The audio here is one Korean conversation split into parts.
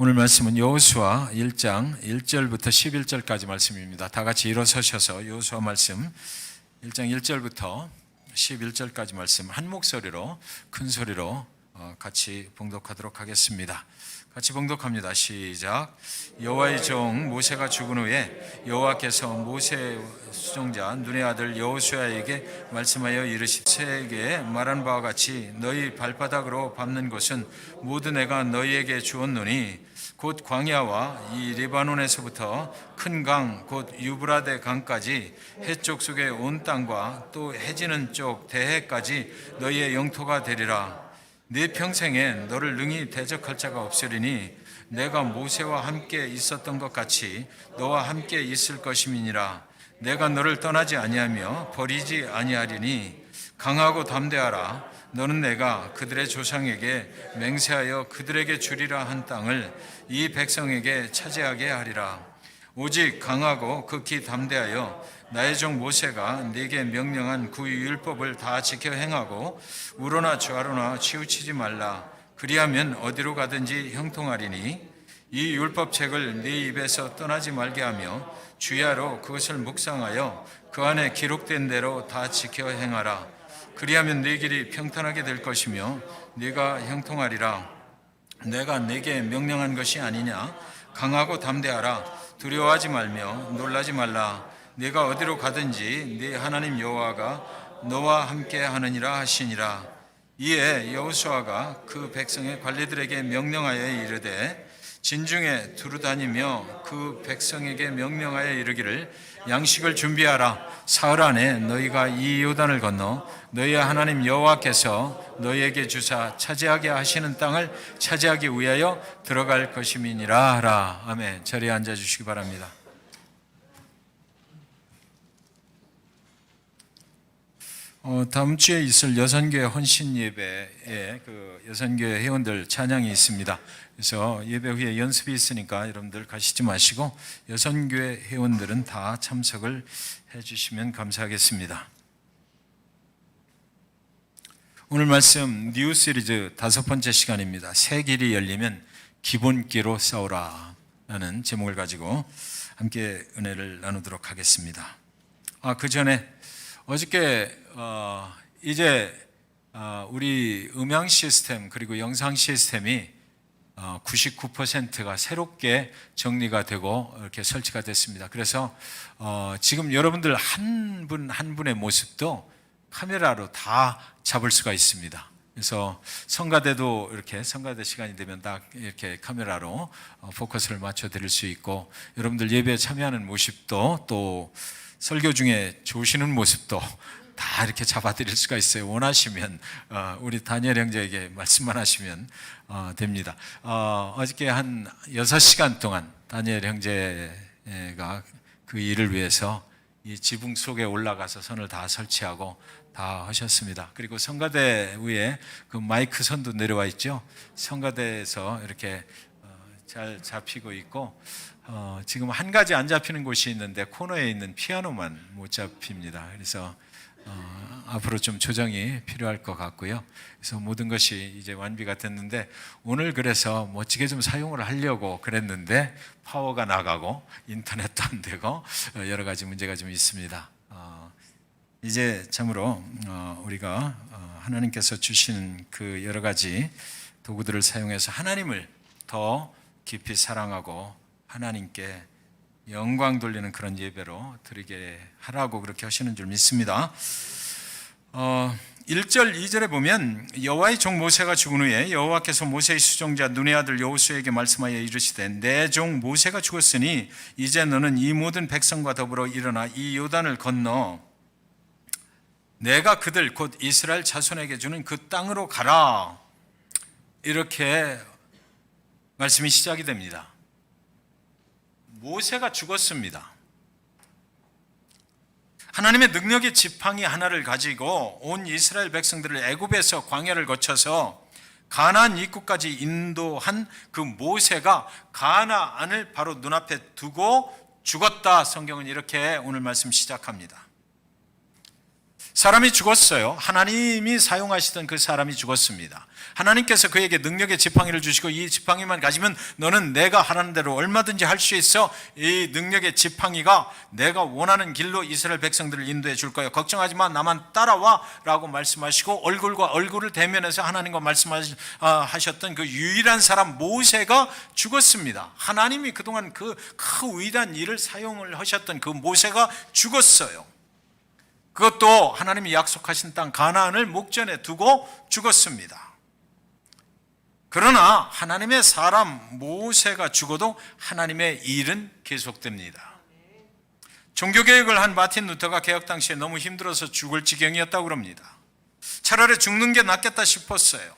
오늘 말씀은 여호수아 1장 1절부터 11절까지 말씀입니다. 다 같이 일어서셔서 여호수아 말씀 1장 1절부터 11절까지 말씀 한 목소리로 큰 소리로 같이 봉독하도록 하겠습니다. 같이 봉독합니다. 시작. 여호와의 종 모세가 죽은 후에 여호와께서 모세의 수종자 눈의 아들 여호수아에게 말씀하여 이르시되 말한 바와 같이 너희 발바닥으로 밟는 곳은 모두 내가 너희에게 주었노니 곧 광야와 이 리바논에서부터 큰 강 곧 유브라데 강까지 해쪽 속의 온 땅과 또 해지는 쪽 대해까지 너희의 영토가 되리라. 네 평생에 너를 능히 대적할 자가 없으리니 내가 모세와 함께 있었던 것 같이 너와 함께 있을 것임이니라. 내가 너를 떠나지 아니하며 버리지 아니하리니 강하고 담대하라. 너는 내가 그들의 조상에게 맹세하여 그들에게 주리라 한 땅을 이 백성에게 차지하게 하리라. 오직 강하고 극히 담대하여 나의 종 모세가 네게 명령한 그 율법을 다 지켜 행하고 우로나 좌로나 치우치지 말라. 그리하면 어디로 가든지 형통하리니 이 율법책을 네 입에서 떠나지 말게 하며 주야로 그것을 묵상하여 그 안에 기록된 대로 다 지켜 행하라. 그리하면 네 길이 평탄하게 될 것이며 네가 형통하리라. 내가 네게 명령한 것이 아니냐. 강하고 담대하라. 두려워하지 말며 놀라지 말라. 네가 어디로 가든지 네 하나님 여호와가 너와 함께 하느니라 하시니라. 이에 여호수아가 그 백성의 관리들에게 명령하여 이르되 진중에 두루 다니며 그 백성에게 명령하여 이르기를 양식을 준비하라. 사흘 안에 너희가 이 요단을 건너 너희의 하나님 여호와께서 너희에게 주사 차지하게 하시는 땅을 차지하기 위하여 들어갈 것임이니라 하라. 아멘. 자리에 앉아 주시기 바랍니다. 다음 주에 있을 여선교회 헌신 예배에 그 여선교회 회원들 찬양이 있습니다. 그래서 예배 후에 연습이 있으니까 여러분들 가시지 마시고 여선교회 회원들은 다 참석을 해주시면 감사하겠습니다. 오늘 말씀 뉴 시리즈 5번째 시간입니다. 새 길이 열리면 기본기로 싸우라 라는 제목을 가지고 함께 은혜를 나누도록 하겠습니다. 그 전에 어저께 이제 우리 음향 시스템 그리고 영상 시스템이 99%가 새롭게 정리가 되고 이렇게 설치가 됐습니다. 그래서 지금 여러분들 한 분 한 분의 모습도 카메라로 다 잡을 수가 있습니다. 그래서 성가대도 이렇게 성가대 시간이 되면 딱 이렇게 카메라로 포커스를 맞춰 드릴 수 있고 여러분들 예배에 참여하는 모습도 또 설교 중에 좋으시는 모습도 다 이렇게 잡아드릴 수가 있어요. 원하시면 우리 다니엘 형제에게 말씀만 하시면 됩니다. 어저께 한 6시간 동안 다니엘 형제가 그 일을 위해서 이 지붕 속에 올라가서 선을 다 설치하고 다 하셨습니다. 그리고 성가대 위에 그 마이크 선도 내려와 있죠. 성가대에서 이렇게 잘 잡히고 있고 지금 한 가지 안 잡히는 곳이 있는데 코너에 있는 피아노만 못 잡힙니다. 그래서 앞으로 좀 조정이 필요할 것 같고요. 그래서 모든 것이 이제 완비가 됐는데 오늘 그래서 멋지게 좀 사용을 하려고 그랬는데 파워가 나가고 인터넷도 안 되고 여러 가지 문제가 좀 있습니다. 이제 참으로 우리가 하나님께서 주신 그 여러 가지 도구들을 사용해서 하나님을 더 깊이 사랑하고 하나님께 영광 돌리는 그런 예배로 드리게 하라고 그렇게 하시는 줄 믿습니다. 1절 2절에 보면 여호와의 종 모세가 죽은 후에 여호와께서 모세의 수종자 눈의 아들 여호수아에게 말씀하여 이르시되 내 종 모세가 죽었으니 이제 너는 이 모든 백성과 더불어 일어나 이 요단을 건너 내가 그들 곧 이스라엘 자손에게 주는 그 땅으로 가라. 이렇게 말씀이 시작이 됩니다. 모세가 죽었습니다. 하나님의 능력의 지팡이 하나를 가지고 온 이스라엘 백성들을 애굽에서 광야를 거쳐서 가나안 입구까지 인도한 그 모세가 가나안을 바로 눈앞에 두고 죽었다. 성경은 이렇게 오늘 말씀 시작합니다. 사람이 죽었어요. 하나님이 사용하시던 그 사람이 죽었습니다. 하나님께서 그에게 능력의 지팡이를 주시고 이 지팡이만 가지면 너는 내가 하라는 대로 얼마든지 할 수 있어. 이 능력의 지팡이가 내가 원하는 길로 이스라엘 백성들을 인도해 줄 거야. 걱정하지 마. 나만 따라와 라고 말씀하시고 얼굴과 얼굴을 대면해서 하나님과 말씀하셨던 그 유일한 사람 모세가 죽었습니다. 하나님이 그동안 그 위대한 일을 사용을 하셨던 그 모세가 죽었어요. 그것도 하나님이 약속하신 땅 가나안을 목전에 두고 죽었습니다. 그러나 하나님의 사람 모세가 죽어도 하나님의 일은 계속됩니다. 종교개혁을 한 마틴 루터가 개혁 당시에 너무 힘들어서 죽을 지경이었다고 합니다. 차라리 죽는 게 낫겠다 싶었어요.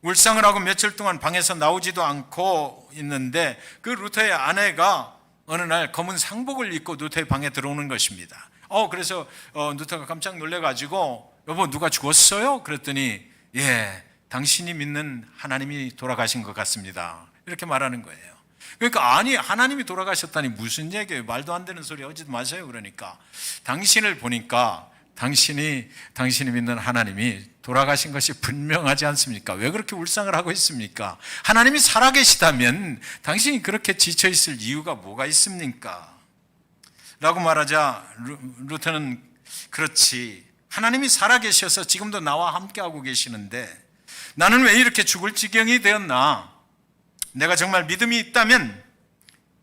울상을 하고 며칠 동안 방에서 나오지도 않고 있는데 그 루터의 아내가 어느 날 검은 상복을 입고 루터의 방에 들어오는 것입니다. 그래서 루터가 깜짝 놀래가지고 여보 누가 죽었어요? 그랬더니 예, 당신이 믿는 하나님이 돌아가신 것 같습니다. 이렇게 말하는 거예요. 그러니까 아니 하나님이 돌아가셨다니 무슨 얘기예요? 말도 안 되는 소리 하지 마세요. 그러니까 당신을 보니까 당신이 믿는 하나님이 돌아가신 것이 분명하지 않습니까? 왜 그렇게 울상을 하고 있습니까? 하나님이 살아계시다면 당신이 그렇게 지쳐있을 이유가 뭐가 있습니까? 라고 말하자 루터는 그렇지, 하나님이 살아계셔서 지금도 나와 함께하고 계시는데 나는 왜 이렇게 죽을 지경이 되었나? 내가 정말 믿음이 있다면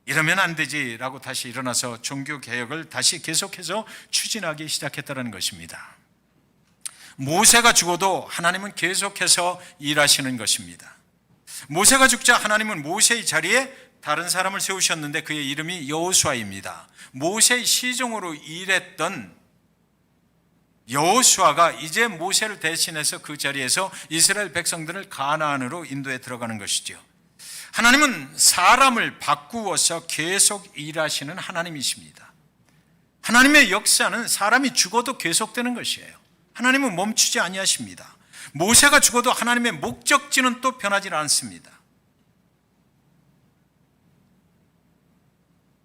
이러면 안 되지 라고 다시 일어나서 종교개혁을 다시 계속해서 추진하기 시작했다는 것입니다. 모세가 죽어도 하나님은 계속해서 일하시는 것입니다. 모세가 죽자 하나님은 모세의 자리에 다른 사람을 세우셨는데 그의 이름이 여호수아입니다. 모세의 시종으로 일했던 여호수아가 이제 모세를 대신해서 그 자리에서 이스라엘 백성들을 가나안으로 인도해 들어가는 것이죠. 하나님은 사람을 바꾸어서 계속 일하시는 하나님이십니다. 하나님의 역사는 사람이 죽어도 계속되는 것이에요. 하나님은 멈추지 아니하십니다. 모세가 죽어도 하나님의 목적지는 또 변하지 않습니다.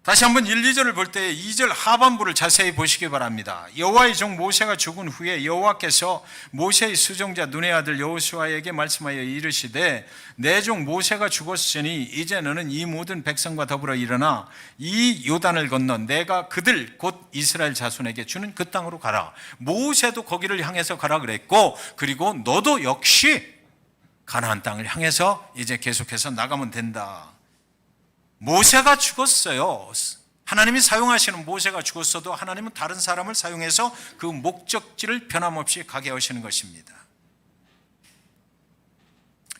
다시 한번 1, 2절을 볼 때 2절 하반부를 자세히 보시기 바랍니다. 여호와의 종 모세가 죽은 후에 여호와께서 모세의 수종자 눈의 아들 여호수아에게 말씀하여 이르시되 내 종 모세가 죽었으니 이제 너는 이 모든 백성과 더불어 일어나 이 요단을 건너 내가 그들 곧 이스라엘 자손에게 주는 그 땅으로 가라. 모세도 거기를 향해서 가라 그랬고 그리고 너도 역시 가나안 땅을 향해서 이제 계속해서 나가면 된다. 모세가 죽었어요. 하나님이 사용하시는 모세가 죽었어도 하나님은 다른 사람을 사용해서 그 목적지를 변함없이 가게 하시는 것입니다.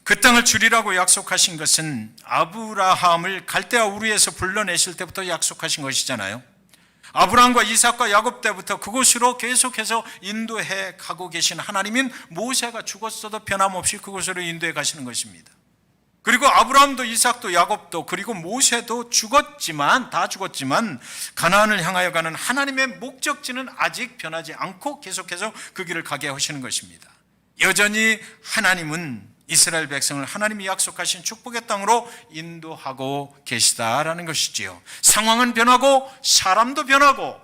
그 땅을 주리라고 약속하신 것은 아브라함을 갈대아 우르에서 불러내실 때부터 약속하신 것이잖아요. 아브라함과 이삭과 야곱 때부터 그곳으로 계속해서 인도해 가고 계신 하나님인 모세가 죽었어도 변함없이 그곳으로 인도해 가시는 것입니다. 그리고 아브라함도 이삭도 야곱도 그리고 모세도 다 죽었지만 가나안을 향하여 가는 하나님의 목적지는 아직 변하지 않고 계속해서 그 길을 가게 하시는 것입니다. 여전히 하나님은 이스라엘 백성을 하나님이 약속하신 축복의 땅으로 인도하고 계시다라는 것이지요. 상황은 변하고 사람도 변하고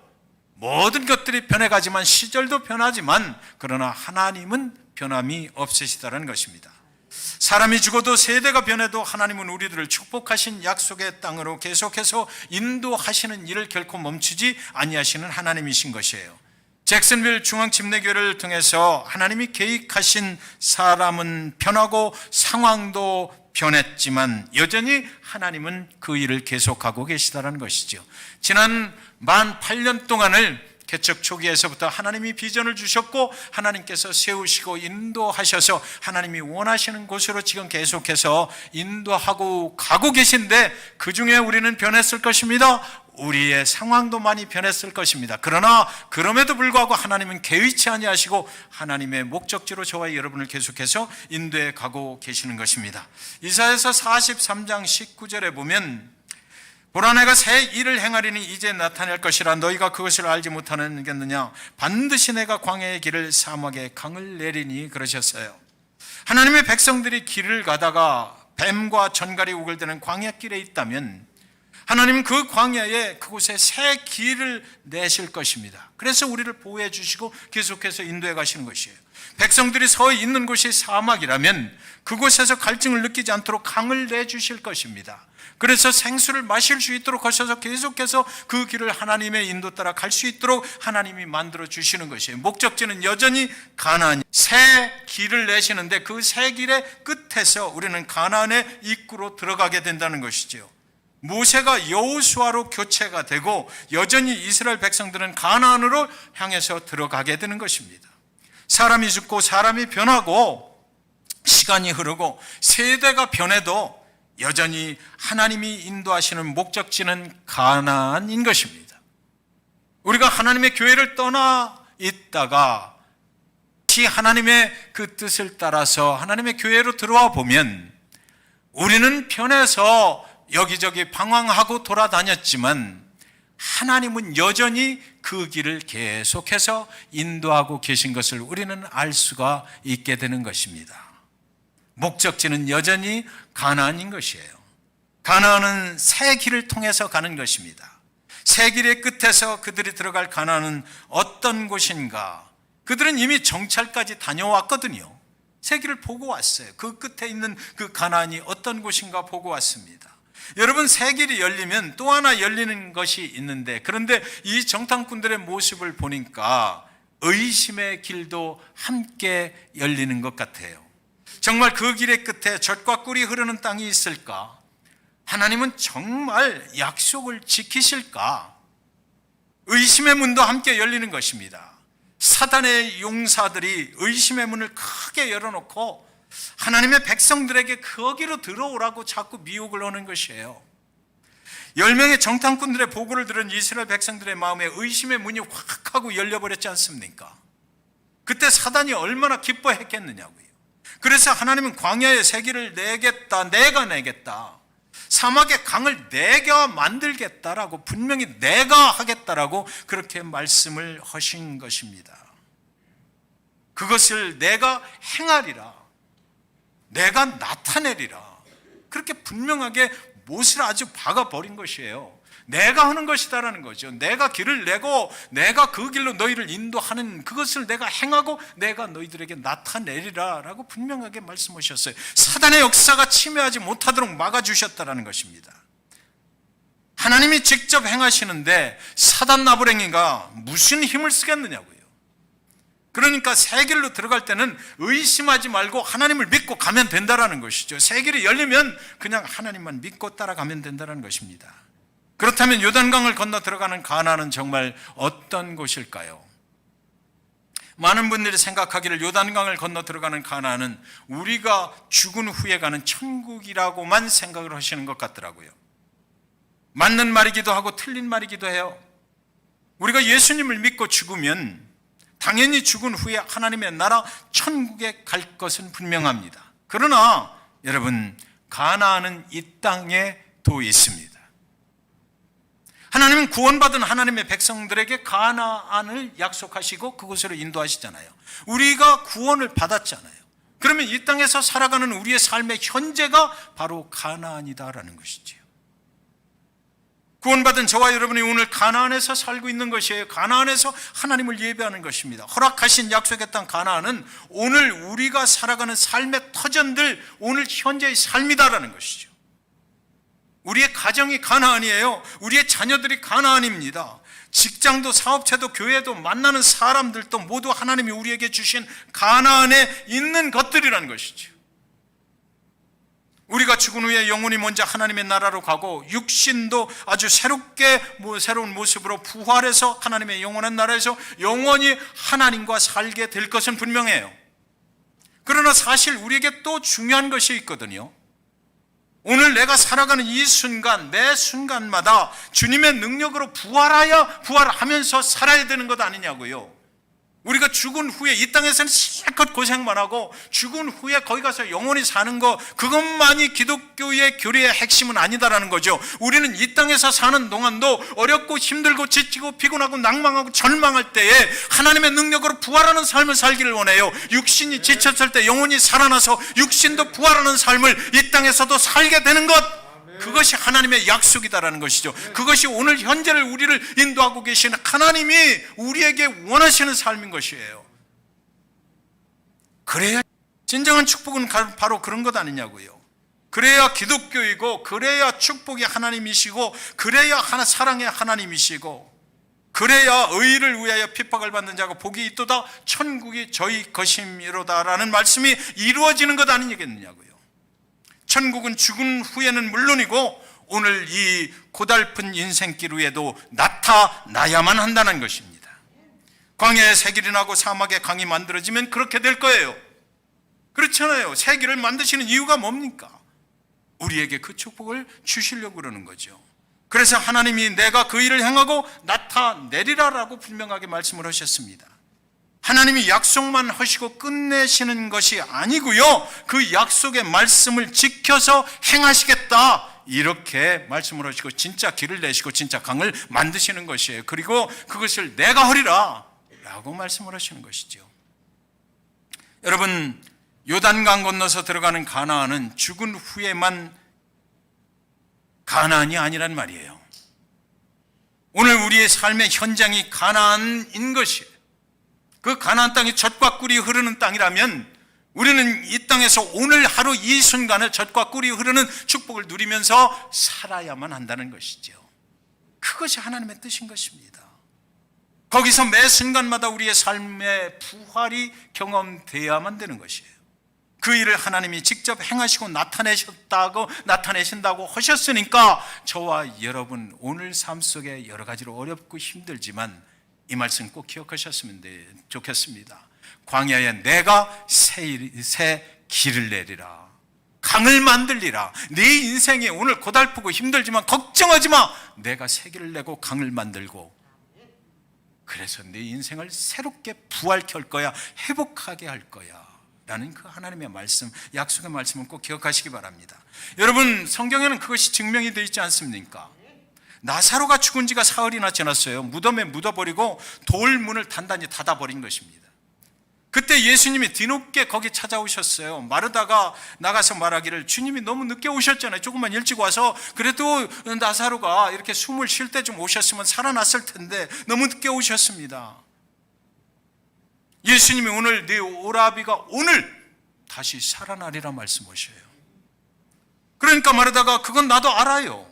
모든 것들이 변해가지만 시절도 변하지만 그러나 하나님은 변함이 없으시다는 것입니다. 사람이 죽어도 세대가 변해도 하나님은 우리들을 축복하신 약속의 땅으로 계속해서 인도하시는 일을 결코 멈추지 아니하시는 하나님이신 것이에요. 잭슨빌 중앙침례교회를 통해서 하나님이 계획하신 사람은 변하고 상황도 변했지만 여전히 하나님은 그 일을 계속하고 계시다는 것이죠. 지난 만 8년 동안을 개척 초기에서부터 하나님이 비전을 주셨고 하나님께서 세우시고 인도하셔서 하나님이 원하시는 곳으로 지금 계속해서 인도하고 가고 계신데 그중에 우리는 변했을 것입니다. 우리의 상황도 많이 변했을 것입니다. 그러나 그럼에도 불구하고 하나님은 개의치 아니하시고 하나님의 목적지로 저와 여러분을 계속해서 인도해 가고 계시는 것입니다. 이사야서 43장 19절에 보면 보라 내가 새 일을 행하리니 이제 나타날 것이라 너희가 그것을 알지 못하겠느냐 반드시 내가 광야의 길을 사막에 강을 내리니 그러셨어요. 하나님의 백성들이 길을 가다가 뱀과 전갈이 우글대는 광야길에 있다면 하나님은 그 광야에 그곳에 새 길을 내실 것입니다. 그래서 우리를 보호해 주시고 계속해서 인도해 가시는 것이에요. 백성들이 서 있는 곳이 사막이라면 그곳에서 갈증을 느끼지 않도록 강을 내주실 것입니다. 그래서 생수를 마실 수 있도록 하셔서 계속해서 그 길을 하나님의 인도 따라 갈 수 있도록 하나님이 만들어 주시는 것이에요. 목적지는 여전히 가나안, 새 길을 내시는데 그 새 길의 끝에서 우리는 가나안의 입구로 들어가게 된다는 것이죠. 모세가 여호수아로 교체가 되고 여전히 이스라엘 백성들은 가나안으로 향해서 들어가게 되는 것입니다. 사람이 죽고 사람이 변하고 시간이 흐르고 세대가 변해도 여전히 하나님이 인도하시는 목적지는 가나안인 것입니다. 우리가 하나님의 교회를 떠나 있다가 다시 하나님의 그 뜻을 따라서 하나님의 교회로 들어와 보면 우리는 변해서 여기저기 방황하고 돌아다녔지만 하나님은 여전히 그 길을 계속해서 인도하고 계신 것을 우리는 알 수가 있게 되는 것입니다. 목적지는 여전히 가나안인 것이에요. 가나안은 새 길을 통해서 가는 것입니다. 새 길의 끝에서 그들이 들어갈 가나안은 어떤 곳인가? 그들은 이미 정찰까지 다녀왔거든요. 새 길을 보고 왔어요. 그 끝에 있는 그 가나안이 어떤 곳인가 보고 왔습니다. 여러분, 새 길이 열리면 또 하나 열리는 것이 있는데, 그런데 이 정탐꾼들의 모습을 보니까 의심의 길도 함께 열리는 것 같아요. 정말 그 길의 끝에 젖과 꿀이 흐르는 땅이 있을까? 하나님은 정말 약속을 지키실까? 의심의 문도 함께 열리는 것입니다. 사단의 용사들이 의심의 문을 크게 열어놓고 하나님의 백성들에게 거기로 들어오라고 자꾸 미혹을 하는 것이에요. 10명의 정탐꾼들의 보고를 들은 이스라엘 백성들의 마음에 의심의 문이 확 하고 열려버렸지 않습니까? 그때 사단이 얼마나 기뻐했겠느냐고요. 그래서 하나님은 광야의 새 길을 내겠다, 내가 내겠다, 사막의 강을 내가 만들겠다라고, 분명히 내가 하겠다라고 그렇게 말씀을 하신 것입니다. 그것을 내가 행하리라, 내가 나타내리라, 그렇게 분명하게 못을 아주 박아버린 것이에요. 내가 하는 것이다라는 거죠. 내가 길을 내고 내가 그 길로 너희를 인도하는 그것을 내가 행하고 내가 너희들에게 나타내리라 라고 분명하게 말씀하셨어요. 사단의 역사가 침해하지 못하도록 막아주셨다라는 것입니다. 하나님이 직접 행하시는데 사단 나부랭이가 무슨 힘을 쓰겠느냐고요. 그러니까 새 길로 들어갈 때는 의심하지 말고 하나님을 믿고 가면 된다라는 것이죠. 새 길이 열리면 그냥 하나님만 믿고 따라가면 된다는 것입니다. 그렇다면 요단강을 건너 들어가는 가나안은 정말 어떤 곳일까요? 많은 분들이 생각하기를 요단강을 건너 들어가는 가나안은 우리가 죽은 후에 가는 천국이라고만 생각을 하시는 것 같더라고요. 맞는 말이기도 하고 틀린 말이기도 해요. 우리가 예수님을 믿고 죽으면 당연히 죽은 후에 하나님의 나라 천국에 갈 것은 분명합니다. 그러나 여러분, 가나안은 이 땅에 또 있습니다. 하나님은 구원받은 하나님의 백성들에게 가나안을 약속하시고 그곳으로 인도하시잖아요. 우리가 구원을 받았잖아요. 그러면 이 땅에서 살아가는 우리의 삶의 현재가 바로 가나안이다라는 것이지요. 구원받은 저와 여러분이 오늘 가나안에서 살고 있는 것이에요. 가나안에서 하나님을 예배하는 것입니다. 허락하신 약속의 땅 가나안은 오늘 우리가 살아가는 삶의 터전들, 오늘 현재의 삶이다라는 것이죠. 우리의 가정이 가나안이에요. 우리의 자녀들이 가나안입니다. 직장도 사업체도 교회도 만나는 사람들도 모두 하나님이 우리에게 주신 가나안에 있는 것들이라는 것이죠. 우리가 죽은 후에 영혼이 먼저 하나님의 나라로 가고 육신도 아주 새로운 모습으로 부활해서 하나님의 영원한 나라에서 영원히 하나님과 살게 될 것은 분명해요. 그러나 사실 우리에게 또 중요한 것이 있거든요. 오늘 내가 살아가는 이 순간, 매 순간마다 주님의 능력으로 부활하면서 살아야 되는 것 아니냐고요. 우리가 죽은 후에 이 땅에서는 실컷 고생만 하고 죽은 후에 거기 가서 영원히 사는 거, 그것만이 기독교의 교리의 핵심은 아니다라는 거죠. 우리는 이 땅에서 사는 동안도 어렵고 힘들고 지치고 피곤하고 낭망하고 절망할 때에 하나님의 능력으로 부활하는 삶을 살기를 원해요. 육신이 지쳤을 때 영혼이 살아나서 육신도 부활하는 삶을 이 땅에서도 살게 되는 것, 그것이 하나님의 약속이다라는 것이죠. 그것이 오늘 현재를 우리를 인도하고 계시는 하나님이 우리에게 원하시는 삶인 것이에요. 그래야 진정한 축복은 바로 그런 것 아니냐고요. 그래야 기독교이고, 그래야 축복이 하나님이시고, 그래야 사랑의 하나님이시고, 그래야 의를 위하여 핍박을 받는 자가 복이 있도다, 천국이 저희 것임이로다라는 말씀이 이루어지는 것 아니겠느냐고요. 천국은 죽은 후에는 물론이고 오늘 이 고달픈 인생길 위에도 나타나야만 한다는 것입니다. 광야에 새 길이 나고 사막에 강이 만들어지면 그렇게 될 거예요. 그렇잖아요. 새 길을 만드시는 이유가 뭡니까? 우리에게 그 축복을 주시려고 그러는 거죠. 그래서 하나님이 내가 그 일을 행하고 나타내리라라고 분명하게 말씀을 하셨습니다. 하나님이 약속만 하시고 끝내시는 것이 아니고요, 그 약속의 말씀을 지켜서 행하시겠다, 이렇게 말씀을 하시고 진짜 길을 내시고 진짜 강을 만드시는 것이에요. 그리고 그것을 내가 하리라 라고 말씀을 하시는 것이죠. 여러분, 요단강 건너서 들어가는 가나안은 죽은 후에만 가나안이 아니란 말이에요. 오늘 우리의 삶의 현장이 가나안인 것이에요. 그 가나안 땅이 젖과 꿀이 흐르는 땅이라면 우리는 이 땅에서 오늘 하루 이 순간을 젖과 꿀이 흐르는 축복을 누리면서 살아야만 한다는 것이죠. 그것이 하나님의 뜻인 것입니다. 거기서 매 순간마다 우리의 삶의 부활이 경험되어야만 되는 것이에요. 그 일을 하나님이 직접 행하시고 나타내신다고 하셨으니까 저와 여러분 오늘 삶 속에 여러 가지로 어렵고 힘들지만 이 말씀 꼭 기억하셨으면 좋겠습니다. 광야에 내가 새 길을 내리라, 강을 만들리라. 네 인생이 오늘 고달프고 힘들지만 걱정하지 마. 내가 새 길을 내고 강을 만들고, 그래서 네 인생을 새롭게 부활케 할 거야, 회복하게 할 거야 라는 그 하나님의 말씀, 약속의 말씀은 꼭 기억하시기 바랍니다. 여러분, 성경에는 그것이 증명이 되어 있지 않습니까? 나사로가 죽은 지가 사흘이나 지났어요. 무덤에 묻어버리고 돌문을 단단히 닫아버린 것입니다. 그때 예수님이 뒤늦게 거기 찾아오셨어요. 마르다가 나가서 말하기를, 주님이 너무 늦게 오셨잖아요. 조금만 일찍 와서 그래도 나사로가 이렇게 숨을 쉴 때 좀 오셨으면 살아났을 텐데 너무 늦게 오셨습니다. 예수님이 오늘 네 오라비가 오늘 다시 살아나리라 말씀하셔요. 그러니까 마르다가, 그건 나도 알아요.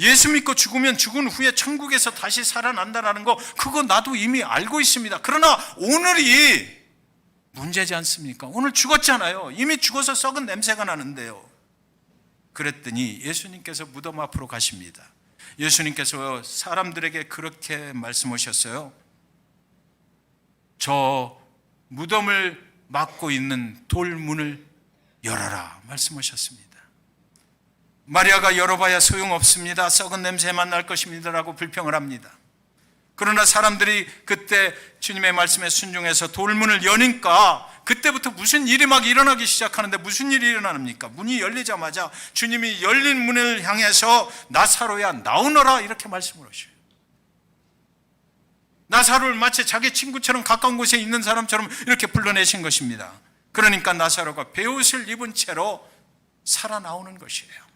예수 믿고 죽으면 죽은 후에 천국에서 다시 살아난다는 거, 그거 나도 이미 알고 있습니다. 그러나 오늘이 문제지 않습니까? 오늘 죽었잖아요. 이미 죽어서 썩은 냄새가 나는데요. 그랬더니 예수님께서 무덤 앞으로 가십니다. 예수님께서 사람들에게 그렇게 말씀하셨어요. 저 무덤을 막고 있는 돌문을 열어라 말씀하셨습니다. 마리아가 열어봐야 소용없습니다. 썩은 냄새만 날 것입니다 라고 불평을 합니다. 그러나 사람들이 그때 주님의 말씀에 순종해서 돌문을 여니까 그때부터 무슨 일이 막 일어나기 시작하는데, 무슨 일이 일어납니까? 문이 열리자마자 주님이 열린 문을 향해서 나사로야 나오너라 이렇게 말씀을 하셔요. 나사로를 마치 자기 친구처럼 가까운 곳에 있는 사람처럼 이렇게 불러내신 것입니다. 그러니까 나사로가 베옷을 입은 채로 살아나오는 것이에요.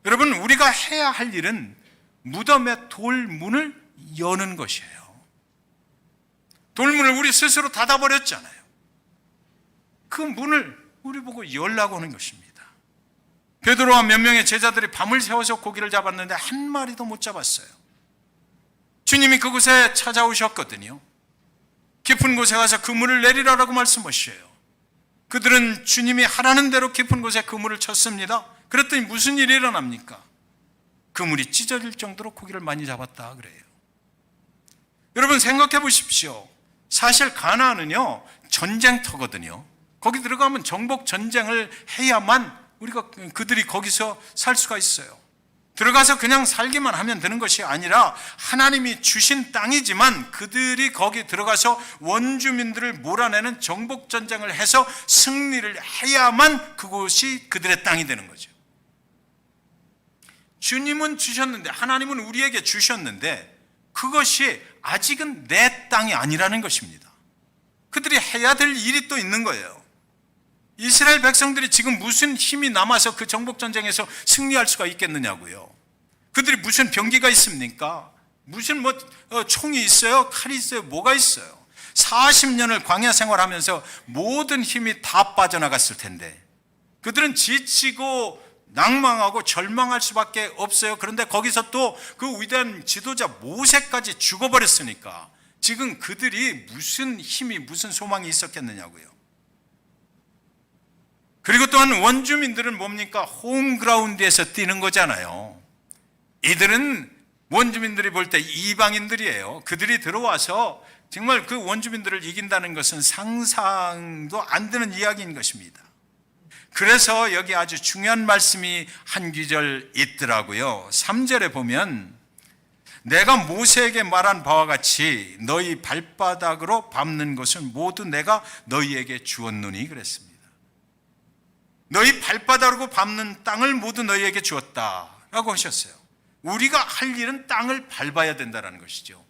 여러분, 우리가 해야 할 일은 무덤의 돌문을 여는 것이에요. 돌문을 우리 스스로 닫아버렸잖아요. 그 문을 우리 보고 열라고 하는 것입니다. 베드로와 몇 명의 제자들이 밤을 새워서 고기를 잡았는데 한 마리도 못 잡았어요. 주님이 그곳에 찾아오셨거든요. 깊은 곳에 가서 그물을 내리라라고 말씀하셔요. 그들은 주님이 하라는 대로 깊은 곳에 그물을 쳤습니다. 그랬더니 무슨 일이 일어납니까? 그물이 찢어질 정도로 고기를 많이 잡았다 그래요. 여러분, 생각해 보십시오. 사실 가나안은요 전쟁터거든요. 거기 들어가면 정복 전쟁을 해야만 그들이 거기서 살 수가 있어요. 들어가서 그냥 살기만 하면 되는 것이 아니라 하나님이 주신 땅이지만 그들이 거기 들어가서 원주민들을 몰아내는 정복 전쟁을 해서 승리를 해야만 그곳이 그들의 땅이 되는 거죠. 주님은 주셨는데, 하나님은 우리에게 주셨는데 그것이 아직은 내 땅이 아니라는 것입니다. 그들이 해야 될 일이 또 있는 거예요. 이스라엘 백성들이 지금 무슨 힘이 남아서 그 정복전쟁에서 승리할 수가 있겠느냐고요. 그들이 무슨 병기가 있습니까? 무슨 총이 있어요? 칼이 있어요? 뭐가 있어요? 40년을 광야 생활하면서 모든 힘이 다 빠져나갔을 텐데 그들은 지치고 낭망하고 절망할 수밖에 없어요. 그런데 거기서 또 그 위대한 지도자 모세까지 죽어버렸으니까 지금 그들이 무슨 힘이 무슨 소망이 있었겠느냐고요. 그리고 또한 원주민들은 뭡니까? 홈그라운드에서 뛰는 거잖아요. 이들은 원주민들이 볼 때 이방인들이에요. 그들이 들어와서 정말 그 원주민들을 이긴다는 것은 상상도 안 되는 이야기인 것입니다. 그래서 여기 아주 중요한 말씀이 한 구절 있더라고요. 3절에 보면 내가 모세에게 말한 바와 같이 너희 발바닥으로 밟는 것은 모두 내가 너희에게 주었노니 그랬습니다. 너희 발바닥으로 밟는 땅을 모두 너희에게 주었다라고 하셨어요. 우리가 할 일은 땅을 밟아야 된다는 것이죠.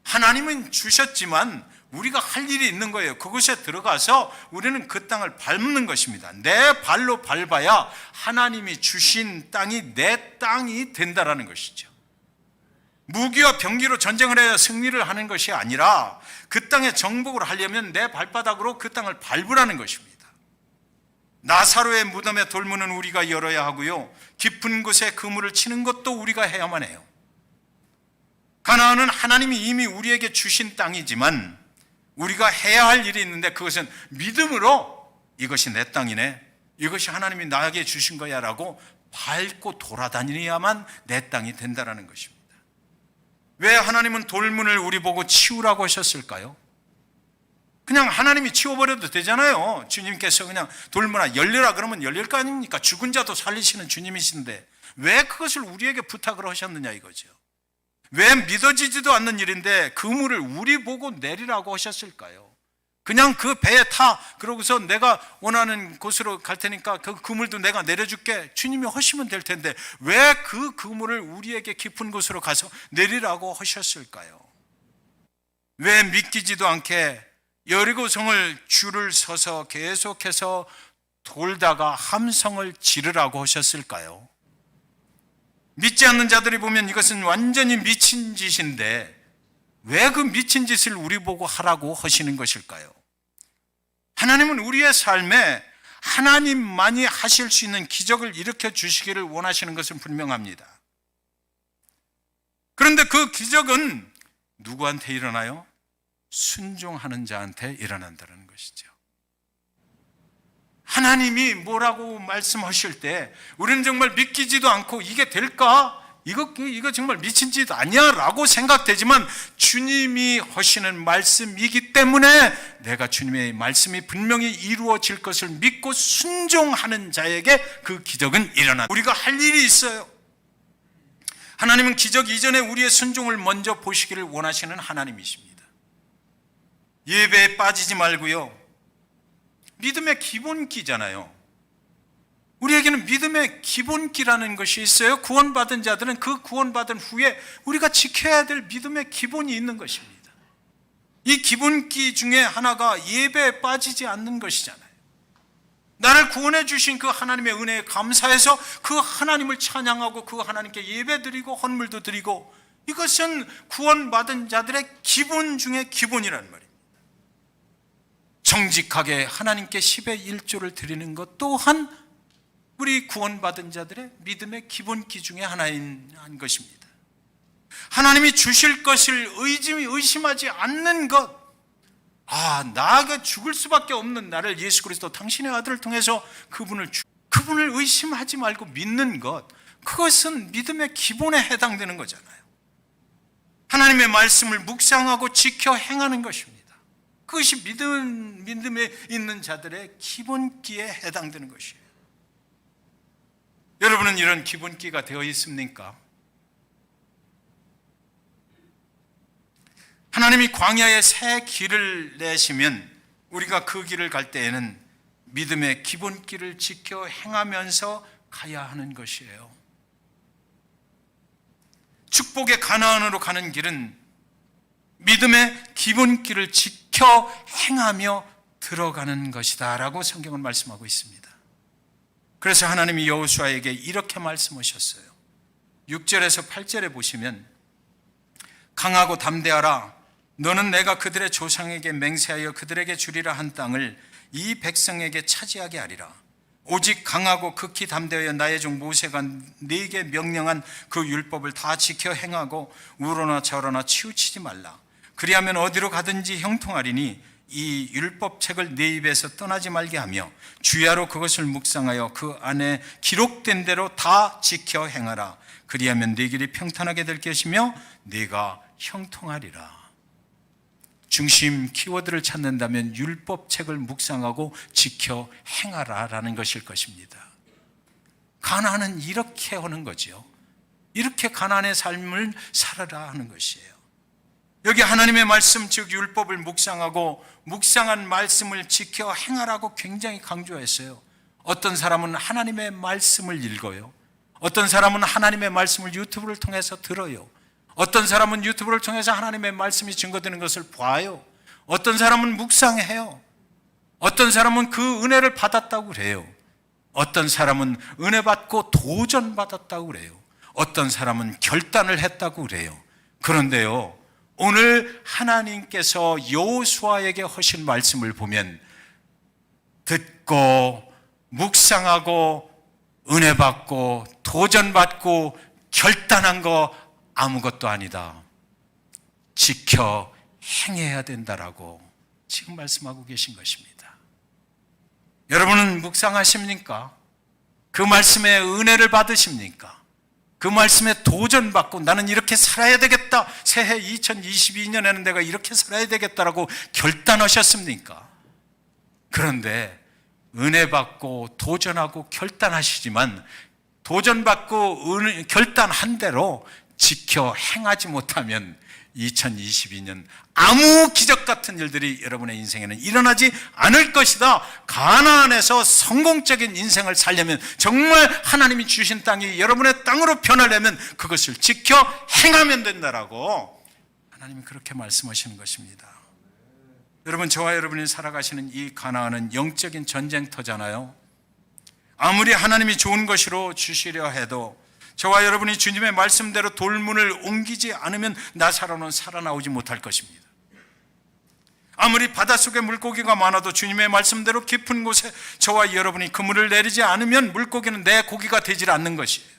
하나님은 주셨지만 우리가 할 일이 있는 거예요. 그곳에 들어가서 우리는 그 땅을 밟는 것입니다. 내 발로 밟아야 하나님이 주신 땅이 내 땅이 된다는 것이죠. 무기와 병기로 전쟁을 해야 승리를 하는 것이 아니라 그 땅에 정복을 하려면 내 발바닥으로 그 땅을 밟으라는 것입니다. 나사로의 무덤에 돌문은 우리가 열어야 하고요, 깊은 곳에 그물을 치는 것도 우리가 해야만 해요. 가나안은 하나님이 이미 우리에게 주신 땅이지만 우리가 해야 할 일이 있는데 그것은 믿음으로 이것이 내 땅이네, 이것이 하나님이 나에게 주신 거야 라고 밟고 돌아다니야만 내 땅이 된다는 것입니다. 왜 하나님은 돌문을 우리 보고 치우라고 하셨을까요? 그냥 하나님이 치워버려도 되잖아요. 주님께서 그냥 돌문아 열려라 그러면 열릴 거 아닙니까? 죽은 자도 살리시는 주님이신데 왜 그것을 우리에게 부탁을 하셨느냐 이거죠. 왜 믿어지지도 않는 일인데 그물을 우리 보고 내리라고 하셨을까요? 그냥 그 배에 타, 그러고서 내가 원하는 곳으로 갈 테니까 그 그물도 내가 내려줄게, 주님이 하시면 될 텐데 왜 그 그물을 우리에게 깊은 곳으로 가서 내리라고 하셨을까요? 왜 믿기지도 않게 여리고성을 줄을 서서 계속해서 돌다가 함성을 지르라고 하셨을까요? 믿지 않는 자들이 보면 이것은 완전히 미친 짓인데 왜 그 미친 짓을 우리 보고 하라고 하시는 것일까요? 하나님은 우리의 삶에 하나님만이 하실 수 있는 기적을 일으켜 주시기를 원하시는 것은 분명합니다. 그런데 그 기적은 누구한테 일어나요? 순종하는 자한테 일어난다는 것이죠. 하나님이 뭐라고 말씀하실 때 우리는 정말 믿기지도 않고 이게 될까? 이거 정말 미친 짓 아니야? 라고 생각되지만 주님이 하시는 말씀이기 때문에 내가 주님의 말씀이 분명히 이루어질 것을 믿고 순종하는 자에게 그 기적은 일어나. 우리가 할 일이 있어요. 하나님은 기적 이전에 우리의 순종을 먼저 보시기를 원하시는 하나님이십니다. 예배에 빠지지 말고요. 믿음의 기본기잖아요. 우리에게는 믿음의 기본기라는 것이 있어요. 구원받은 자들은 그 구원받은 후에 우리가 지켜야 될 믿음의 기본이 있는 것입니다. 이 기본기 중에 하나가 예배에 빠지지 않는 것이잖아요. 나를 구원해 주신 그 하나님의 은혜에 감사해서 그 하나님을 찬양하고 그 하나님께 예배드리고 헌물도 드리고, 이것은 구원받은 자들의 기본 중에 기본이라는 말입니다. 정직하게 하나님께 10의 1조를 드리는 것 또한 우리 구원받은 자들의 믿음의 기본기 중에 하나인 것입니다. 하나님이 주실 것을 의심하지 않는 것, 나가 죽을 수밖에 없는 나를 예수 그리스도 당신의 아들을 통해서 그분을 의심하지 말고 믿는 것, 그것은 믿음의 기본에 해당되는 거잖아요. 하나님의 말씀을 묵상하고 지켜 행하는 것입니다. 그것이 믿음에 있는 자들의 기본기에 해당되는 것이에요. 여러분은 이런 기본기가 되어 있습니까? 하나님이 광야에 새 길을 내시면 우리가 그 길을 갈 때에는 믿음의 기본기를 지켜 행하면서 가야 하는 것이에요. 축복의 가나안으로 가는 길은 믿음의 기본기를 지켜 행하며 들어가는 것이다 라고 성경은 말씀하고 있습니다. 그래서 하나님이 여호수아에게 이렇게 말씀하셨어요. 6절에서 8절에 보시면 강하고 담대하라. 너는 내가 그들의 조상에게 맹세하여 그들에게 주리라 한 땅을 이 백성에게 차지하게 하리라. 오직 강하고 극히 담대하여 나의 종 모세가 네게 명령한 그 율법을 다 지켜 행하고 우로나 저로나 치우치지 말라. 그리하면 어디로 가든지 형통하리니 이 율법책을 네 입에서 떠나지 말게 하며 주야로 그것을 묵상하여 그 안에 기록된 대로 다 지켜 행하라. 그리하면 네 길이 평탄하게 될 것이며 네가 형통하리라. 중심 키워드를 찾는다면 율법책을 묵상하고 지켜 행하라라는 것일 것입니다. 가나안은 이렇게 하는 거죠. 이렇게 가나안의 삶을 살아라 하는 것이에요. 여기 하나님의 말씀, 즉 율법을 묵상하고 묵상한 말씀을 지켜 행하라고 굉장히 강조했어요. 어떤 사람은 하나님의 말씀을 읽어요. 어떤 사람은 하나님의 말씀을 유튜브를 통해서 들어요. 어떤 사람은 유튜브를 통해서 하나님의 말씀이 증거되는 것을 봐요. 어떤 사람은 묵상해요. 어떤 사람은 그 은혜를 받았다고 그래요. 어떤 사람은 은혜 받고 도전받았다고 그래요. 어떤 사람은 결단을 했다고 그래요. 그런데요, 오늘 하나님께서 여호수아에게 하신 말씀을 보면 듣고 묵상하고 은혜 받고 도전받고 결단한 거 아무것도 아니다. 지켜 행해야 된다라고 지금 말씀하고 계신 것입니다. 여러분은 묵상하십니까? 그 말씀에 은혜를 받으십니까? 그 말씀에 도전받고 나는 이렇게 살아야 되겠다. 새해 2022년에는 내가 이렇게 살아야 되겠다라고 결단하셨습니까? 그런데 은혜 받고 도전하고 결단하시지만 도전받고 결단한 대로 지켜 행하지 못하면 2022년 아무 기적 같은 일들이 여러분의 인생에는 일어나지 않을 것이다. 가나안에서 성공적인 인생을 살려면, 정말 하나님이 주신 땅이 여러분의 땅으로 변하려면 그것을 지켜 행하면 된다라고 하나님이 그렇게 말씀하시는 것입니다. 여러분, 저와 여러분이 살아가시는 이 가나안은 영적인 전쟁터잖아요. 아무리 하나님이 좋은 것으로 주시려 해도 저와 여러분이 주님의 말씀대로 돌문을 옮기지 않으면 나사로는 살아나오지 못할 것입니다. 아무리 바닷속에 물고기가 많아도 주님의 말씀대로 깊은 곳에 저와 여러분이 그물을 내리지 않으면 물고기는 내 고기가 되질 않는 것이에요.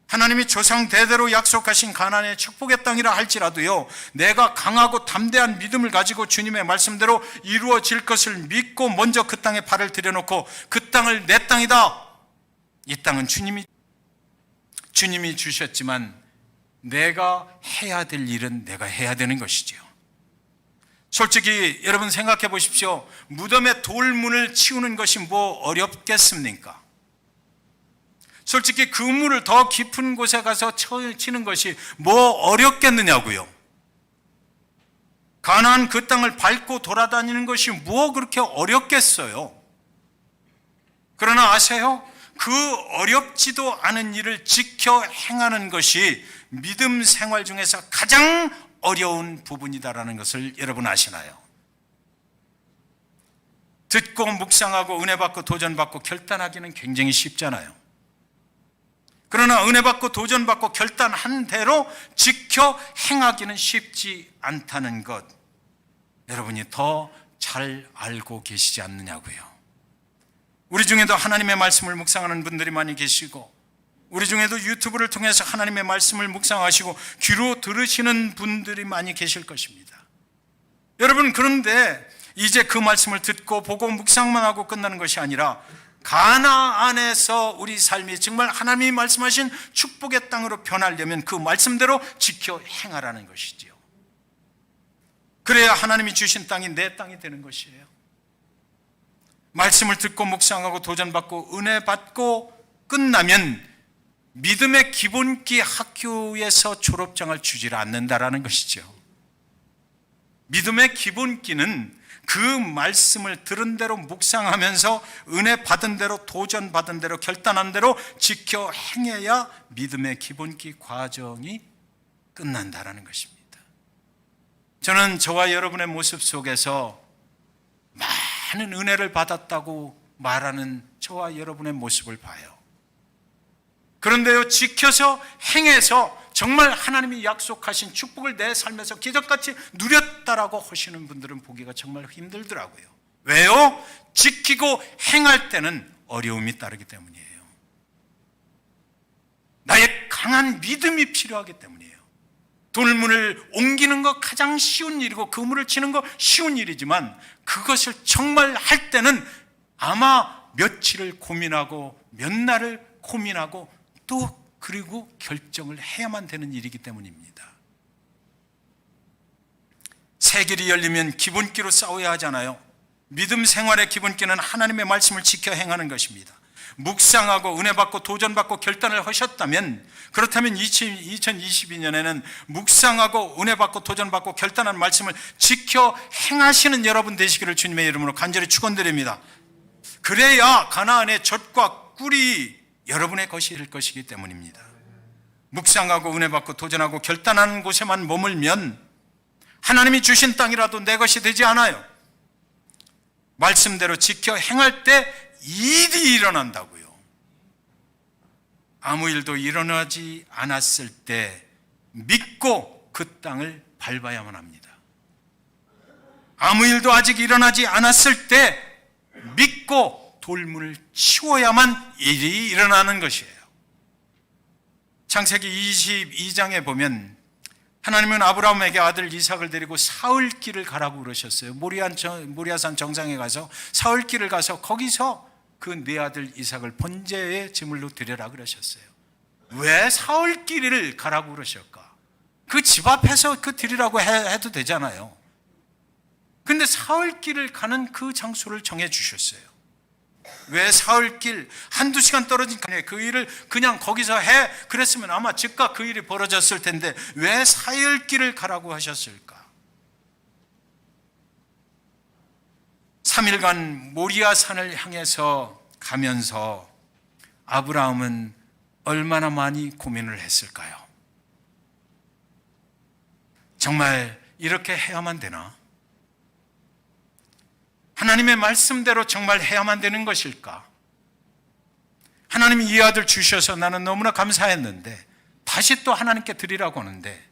하나님이 조상 대대로 약속하신 가나안의 축복의 땅이라 할지라도요, 내가 강하고 담대한 믿음을 가지고 주님의 말씀대로 이루어질 것을 믿고 먼저 그 땅에 발을 들여놓고 그 땅을 내 땅이다. 이 땅은 주님이 주셨지만 내가 해야 될 일은 내가 해야 되는 것이죠. 솔직히 여러분 생각해 보십시오. 무덤의 돌문을 치우는 것이 뭐 어렵겠습니까? 솔직히 그물을 더 깊은 곳에 가서 치는 것이 뭐 어렵겠느냐고요. 가나안 그 땅을 밟고 돌아다니는 것이 뭐 그렇게 어렵겠어요. 그러나 아세요? 그 어렵지도 않은 일을 지켜 행하는 것이 믿음 생활 중에서 가장 어려운 부분이다라는 것을 여러분 아시나요? 듣고 묵상하고 은혜 받고 도전받고 결단하기는 굉장히 쉽잖아요. 그러나 은혜 받고 도전받고 결단한 대로 지켜 행하기는 쉽지 않다는 것, 여러분이 더 잘 알고 계시지 않느냐고요. 우리 중에도 하나님의 말씀을 묵상하는 분들이 많이 계시고, 우리 중에도 유튜브를 통해서 하나님의 말씀을 묵상하시고 귀로 들으시는 분들이 많이 계실 것입니다. 여러분, 그런데 이제 그 말씀을 듣고 보고 묵상만 하고 끝나는 것이 아니라 가나안에서 우리 삶이 정말 하나님이 말씀하신 축복의 땅으로 변하려면 그 말씀대로 지켜 행하라는 것이지요. 그래야 하나님이 주신 땅이 내 땅이 되는 것이에요. 말씀을 듣고 묵상하고 도전받고 은혜 받고 끝나면 믿음의 기본기 학교에서 졸업장을 주질 않는다라는 것이죠. 믿음의 기본기는 그 말씀을 들은 대로 묵상하면서 은혜 받은 대로 도전받은 대로 결단한 대로 지켜 행해야 믿음의 기본기 과정이 끝난다라는 것입니다. 저는 저와 여러분의 모습 속에서 많은 은혜를 받았다고 말하는 저와 여러분의 모습을 봐요. 그런데요, 지켜서 행해서 정말 하나님이 약속하신 축복을 내 삶에서 기적같이 누렸다라고 하시는 분들은 보기가 정말 힘들더라고요. 왜요? 지키고 행할 때는 어려움이 따르기 때문이에요. 나의 강한 믿음이 필요하기 때문이에요. 돌문을 옮기는 거 가장 쉬운 일이고 그물을 치는 거 쉬운 일이지만 그것을 정말 할 때는 아마 며칠을 고민하고 몇 날을 고민하고 또 그리고 결정을 해야만 되는 일이기 때문입니다. 새 길이 열리면 기본기로 싸워야 하잖아요. 믿음 생활의 기본기는 하나님의 말씀을 지켜 행하는 것입니다. 묵상하고 은혜받고 도전받고 결단을 하셨다면, 그렇다면 2022년에는 묵상하고 은혜받고 도전받고 결단한 말씀을 지켜 행하시는 여러분 되시기를 주님의 이름으로 간절히 축원드립니다. 그래야 가나안의 젖과 꿀이 여러분의 것이 될 것이기 때문입니다. 묵상하고 은혜받고 도전하고 결단하는 곳에만 머물면 하나님이 주신 땅이라도 내 것이 되지 않아요. 말씀대로 지켜 행할 때 일이 일어난다고요. 아무 일도 일어나지 않았을 때 믿고 그 땅을 밟아야만 합니다. 아무 일도 아직 일어나지 않았을 때 믿고 돌문을 치워야만 일이 일어나는 것이에요. 창세기 22장에 보면 하나님은 아브라함에게 아들 이삭을 데리고 사흘길을 가라고 그러셨어요. 모리아산 정상에 가서 사흘길을 가서 거기서 그 네 아들 이삭을 번제의 제물로 드려라 그러셨어요. 왜 사흘길을 가라고 그러실까? 그 집 앞에서 그 드리라고 해도 되잖아요. 근데 사흘길을 가는 그 장소를 정해 주셨어요. 왜 사흘길, 한두 시간 떨어진 그 일을 그냥 거기서 해? 그랬으면 아마 즉각 그 일이 벌어졌을 텐데 왜 사흘길을 가라고 하셨을까? 3일간 모리아산을 향해서 가면서 아브라함은 얼마나 많이 고민을 했을까요? 정말 이렇게 해야만 되나? 하나님의 말씀대로 정말 해야만 되는 것일까? 하나님이 이 아들 주셔서 나는 너무나 감사했는데 다시 또 하나님께 드리라고 하는데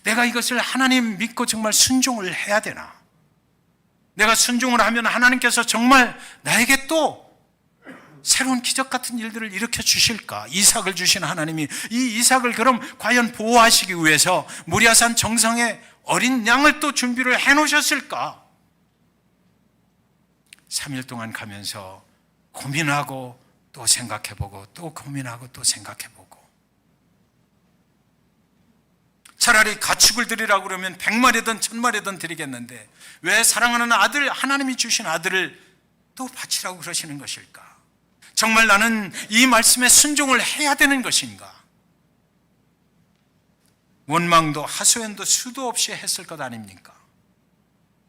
내가 이것을 하나님 믿고 정말 순종을 해야 되나? 내가 순종을 하면 하나님께서 정말 나에게 또 새로운 기적 같은 일들을 일으켜 주실까? 이삭을 주신 하나님이 이 이삭을 그럼 과연 보호하시기 위해서 모리아산 정상에 어린 양을 또 준비를 해 놓으셨을까? 3일 동안 가면서 고민하고 또 생각해보고 또 고민하고 또 생각해보고 차라리 가축을 드리라고 그러면 100마리든 1000마리든 드리겠는데 왜 사랑하는 아들, 하나님이 주신 아들을 또 바치라고 그러시는 것일까? 정말 나는 이 말씀에 순종을 해야 되는 것인가? 원망도 하소연도 수도 없이 했을 것 아닙니까?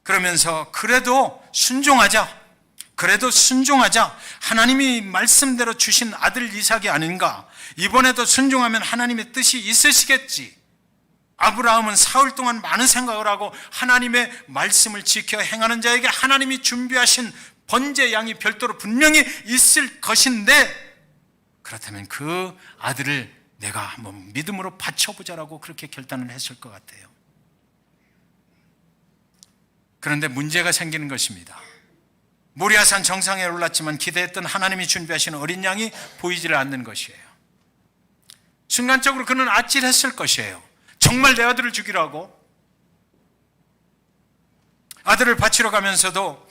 그러면서 그래도 순종하자. 하나님이 말씀대로 주신 아들 이삭이 아닌가? 이번에도 순종하면 하나님의 뜻이 있으시겠지. 아브라함은 사흘 동안 많은 생각을 하고 하나님의 말씀을 지켜 행하는 자에게 하나님이 준비하신 번제 양이 별도로 분명히 있을 것인데 그렇다면 그 아들을 내가 한번 믿음으로 바쳐보자라고 그렇게 결단을 했을 것 같아요. 그런데 문제가 생기는 것입니다. 모리아산 정상에 올랐지만 기대했던 하나님이 준비하신 어린 양이 보이지를 않는 것이에요. 순간적으로 그는 아찔했을 것이에요. 정말 내 아들을 죽이라고? 아들을 바치러 가면서도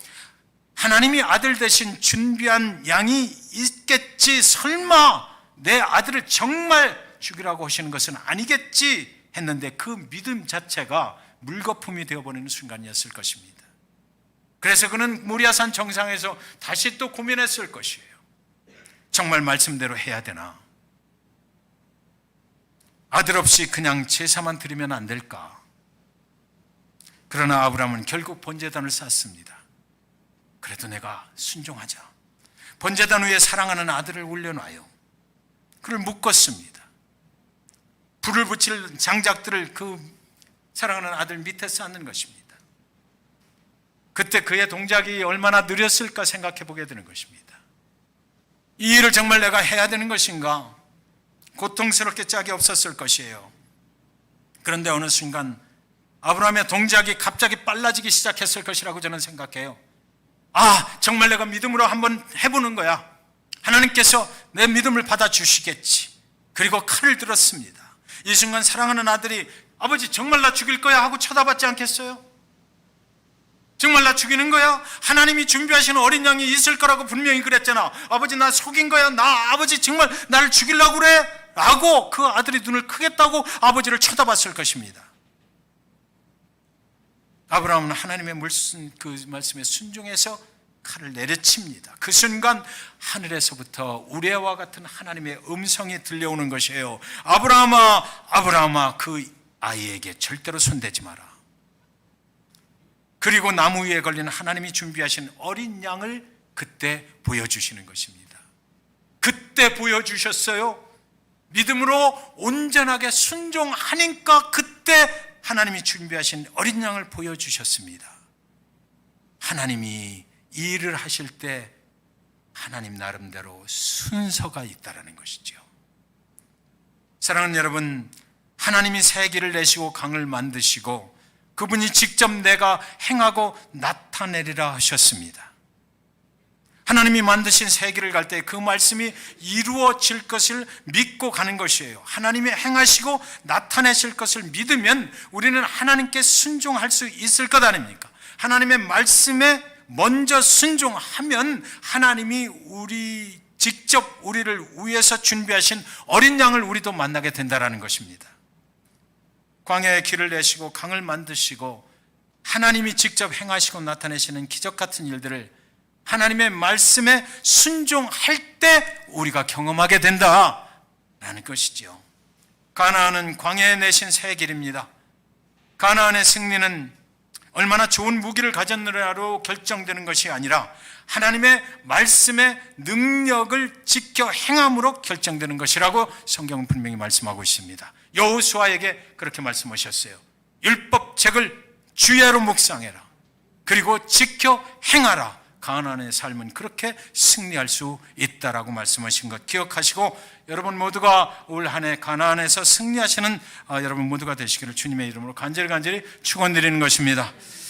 하나님이 아들 대신 준비한 양이 있겠지, 설마 내 아들을 정말 죽이라고 하시는 것은 아니겠지 했는데 그 믿음 자체가 물거품이 되어버리는 순간이었을 것입니다. 그래서 그는 모리아산 정상에서 다시 또 고민했을 것이에요. 정말 말씀대로 해야 되나? 아들 없이 그냥 제사만 드리면 안 될까? 그러나 아브라함은 결국 번제단을 쌓습니다. 그래도 내가 순종하자. 번제단 위에 사랑하는 아들을 올려놔요. 그를 묶었습니다. 불을 붙일 장작들을 그 사랑하는 아들 밑에 쌓는 것입니다. 그때 그의 동작이 얼마나 느렸을까 생각해 보게 되는 것입니다. 이 일을 정말 내가 해야 되는 것인가? 고통스럽게 짝이 없었을 것이에요. 그런데 어느 순간 아브라함의 동작이 갑자기 빨라지기 시작했을 것이라고 저는 생각해요. 정말 내가 믿음으로 한번 해보는 거야. 하나님께서 내 믿음을 받아주시겠지. 그리고 칼을 들었습니다. 이 순간 사랑하는 아들이 아버지 정말 나 죽일 거야 하고 쳐다봤지 않겠어요? 정말 나 죽이는 거야? 하나님이 준비하신 어린 양이 있을 거라고 분명히 그랬잖아. 아버지 나 속인 거야? 아버지 정말 나를 죽이려고 그래? 라고 그 아들이 눈을 크게 따고 아버지를 쳐다봤을 것입니다. 아브라함은 하나님의 그 말씀에 순종해서 칼을 내려칩니다. 그 순간 하늘에서부터 우레와 같은 하나님의 음성이 들려오는 것이에요. 아브라함아, 아브라함아, 그 아이에게 절대로 손대지 마라. 그리고 나무 위에 걸린 하나님이 준비하신 어린 양을 그때 보여주시는 것입니다. 그때 보여주셨어요. 믿음으로 온전하게 순종하니까 그때 하나님이 준비하신 어린 양을 보여주셨습니다. 하나님이 이 일을 하실 때 하나님 나름대로 순서가 있다라는 것이죠. 사랑하는 여러분, 하나님이 새 길을 내시고 강을 만드시고 그분이 직접 내가 행하고 나타내리라 하셨습니다. 하나님이 만드신 새 길을 갈 때 그 말씀이 이루어질 것을 믿고 가는 것이에요. 하나님이 행하시고 나타내실 것을 믿으면 우리는 하나님께 순종할 수 있을 것 아닙니까? 하나님의 말씀에 먼저 순종하면 하나님이 직접 우리를 위해서 준비하신 어린 양을 우리도 만나게 된다는 것입니다. 광야에 길을 내시고 강을 만드시고 하나님이 직접 행하시고 나타내시는 기적 같은 일들을 하나님의 말씀에 순종할 때 우리가 경험하게 된다라는 것이죠. 가나안은 광야에 내신 새 길입니다. 가나안의 승리는 얼마나 좋은 무기를 가졌느냐로 결정되는 것이 아니라 하나님의 말씀의 능력을 지켜 행함으로 결정되는 것이라고 성경은 분명히 말씀하고 있습니다. 여호수아에게 그렇게 말씀하셨어요. 율법책을 주야로 묵상해라. 그리고 지켜 행하라. 가나안의 삶은 그렇게 승리할 수 있다라고 말씀하신 것 기억하시고 여러분 모두가 올 한 해 가나안에서 승리하시는 여러분 모두가 되시기를 주님의 이름으로 간절히 축원드리는 것입니다.